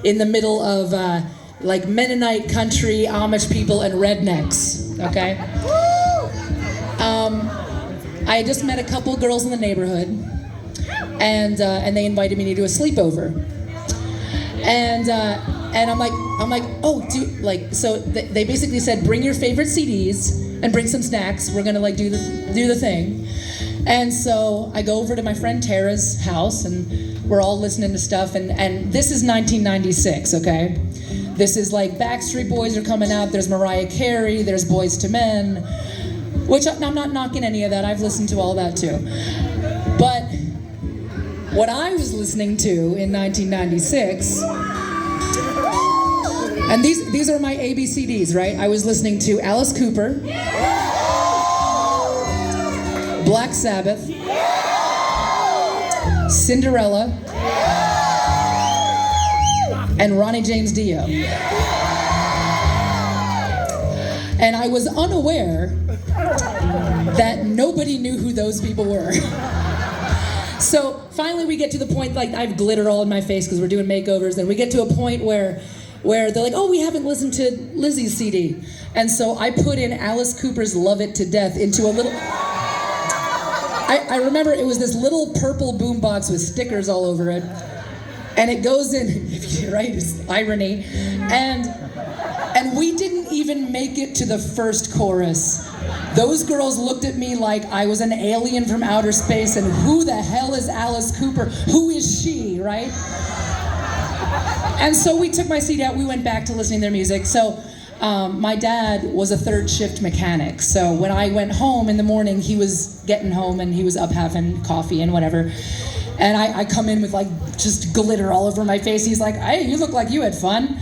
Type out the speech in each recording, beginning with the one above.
in the middle of like Mennonite country, Amish people, and rednecks. Okay. I just met a couple girls in the neighborhood, and they invited me to do a sleepover. And I'm like, oh, so they basically said, bring your favorite CDs and bring some snacks. We're gonna like do the thing. And so I go over to my friend Tara's house, and we're all listening to stuff. And this is 1996, okay? This is like Backstreet Boys are coming out. There's Mariah Carey. There's Boys to Men, which I'm not knocking any of that. I've listened to all that too. But what I was listening to in 1996, and these are my ABCDs, right? I was listening to Alice Cooper, Black Sabbath, Cinderella, and Ronnie James Dio. And I was unaware that nobody knew who those people were. So finally we get to the point, like I have glitter all in my face because we're doing makeovers, and we get to a point where they're like, oh, we haven't listened to Lzzy's CD. And so I put in Alice Cooper's Love It to Death into a little... I remember it was this little purple boombox with stickers all over it. And it goes in, right, it's irony. And we didn't even make it to the first chorus. Those girls looked at me like I was an alien from outer space, and who the hell is Alice Cooper? Who is she, right? And so we took my CD out, we went back to listening to their music. So my dad was a third shift mechanic. So when I went home in the morning, he was getting home and he was up having coffee and whatever. And I come in with like just glitter all over my face. He's like, hey, you look like you had fun.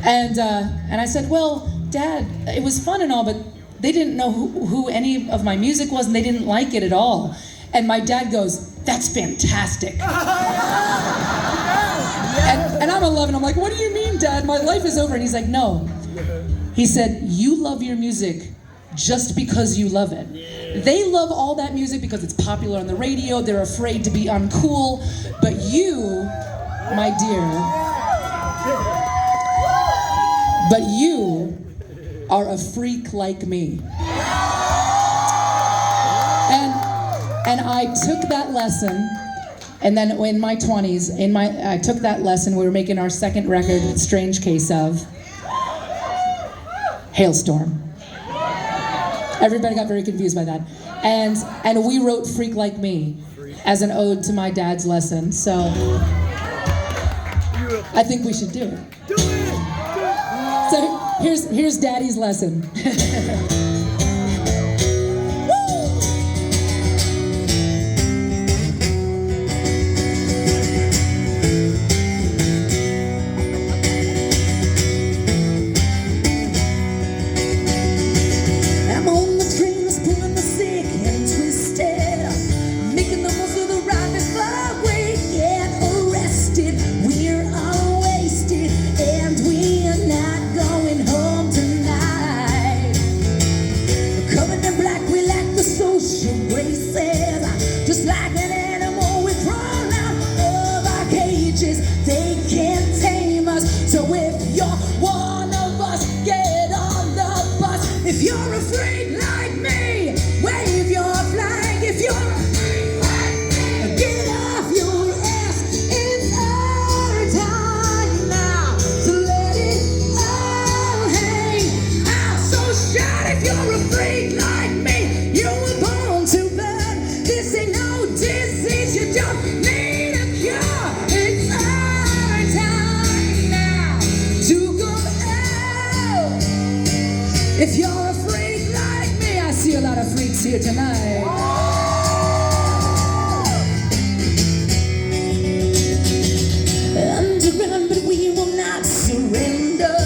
And I said, well, Dad, it was fun and all, but they didn't know who any of my music was, and they didn't like it at all. And my dad goes, that's fantastic. And I'm 11, I'm like, what do you mean, Dad? My life is over. And he's like, no. He said, you love your music just because you love it. They love all that music because it's popular on the radio. They're afraid to be uncool. But you, my dear, but you are a freak like me. And I took that lesson, and then in my 20s, I took that lesson. We were making our second record, Strange Case of Halestorm. Everybody got very confused by that. And we wrote Freak Like Me as an ode to my dad's lesson. So I think we should do it. So here's Daddy's lesson. Just like an animal, we crawl out of our cages. They can't tame us. So if you're one of us, get on the bus. If you're a freak like me, wave your flag. If you're a freak like me, get off your ass. It's our time now to let it all hang out. So shout if you're a freak like me. You were born to burn. This ain't no disease, you don't need a cure. It's our time now to go out. If you're a freak like me, I see a lot of freaks here tonight. Underground, but we will not surrender.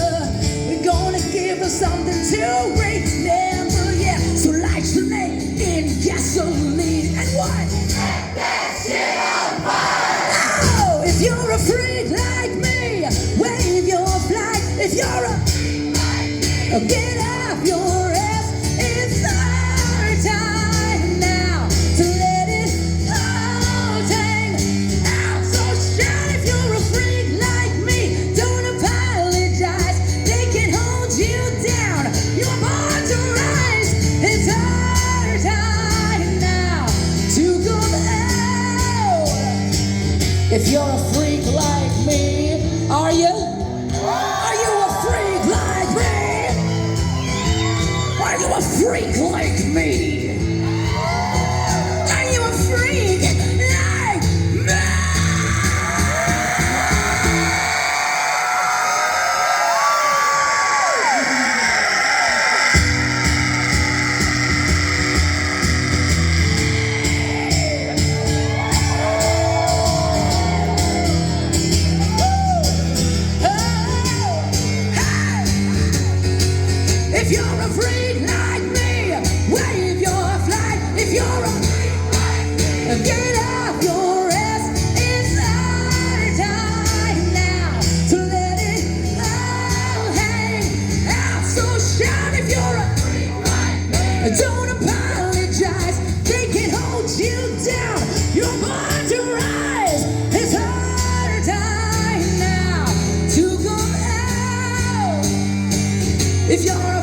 We're gonna give us something to remember, yeah. So light your leg in gasoline and what? Set that shit on fire! Oh, if you're a freak like me, wave your flag. If you're a freak like me, get off your ass. It's our time now to let it all hang out. So shout if you're a freak like me. down, you're born to rise. It's our time now to come out. If you're